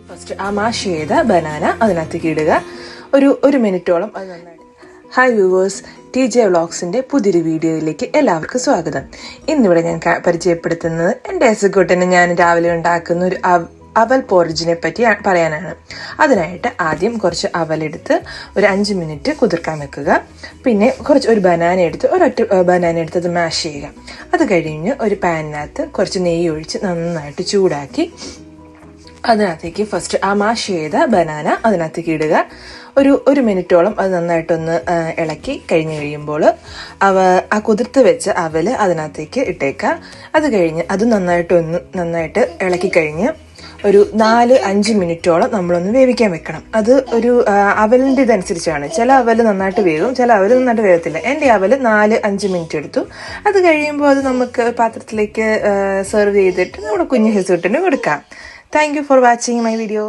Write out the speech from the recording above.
First ആ മാഷ് ചെയ്ത ബനാന അതിനകത്തേക്ക് ഇടുക. ഒരു മിനിറ്റോളം അത് നന്നായിട്ട്. ഹായ് വ്യൂവേഴ്സ്, TJ വ്ളോഗ്സിൻ്റെ പുതിയൊരു വീഡിയോയിലേക്ക് എല്ലാവർക്കും സ്വാഗതം. ഇന്നിവിടെ ഞാൻ പരിചയപ്പെടുത്തുന്നത് എൻ്റെ എസക്കൂട്ടിന് ഞാൻ രാവിലെ ഉണ്ടാക്കുന്ന ഒരു അവൽ പോറിജിനെ പറ്റി പറയാനാണ്. അതിനായിട്ട് ആദ്യം കുറച്ച് അവലെടുത്ത് ഒരു 5 മിനിറ്റ് കുതിർക്കാൻ വെക്കുക. പിന്നെ ഒരു ബനാന എടുത്ത് ഒരൊറ്റ ബനാന എടുത്ത് അത് മാഷ് ചെയ്യുക. അത് കഴിഞ്ഞ് ഒരു പാനിനകത്ത് കുറച്ച് നെയ്യ് ഒഴിച്ച് നന്നായിട്ട് ചൂടാക്കി അതിനകത്തേക്ക് ഫസ്റ്റ് ആ മാഷ് ചെയ്ത ബനാന അതിനകത്തേക്ക് ഇടുക. ഒരു മിനിറ്റോളം അത് നന്നായിട്ടൊന്ന് ഇളക്കി കഴിഞ്ഞ് കഴിയുമ്പോൾ ആ കുതിർത്ത് വെച്ച അവൽ അതിനകത്തേക്ക് ഇട്ടേക്കുക. അത് കഴിഞ്ഞ് അത് നന്നായിട്ട് ഇളക്കി കഴിഞ്ഞ് ഒരു 4-5 മിനിറ്റോളം നമ്മളൊന്ന് വേവിക്കാൻ വെക്കണം. അത് ഒരു അവലിൻ്റെ ഇതനുസരിച്ചാണ്. ചില അവൽ നന്നായിട്ട് വേവും, ചില അവൽ നന്നായിട്ട് വേവത്തില്ല. എൻ്റെ അവൽ 4-5 മിനിറ്റ് എടുത്തു. അത് കഴിയുമ്പോൾ അത് നമുക്ക് പാത്രത്തിലേക്ക് സെർവ് ചെയ്തിട്ട് നമ്മുടെ കുഞ്ഞു ഹെസൂട്ടിന് കൊടുക്കാം. Thank you for watching my video.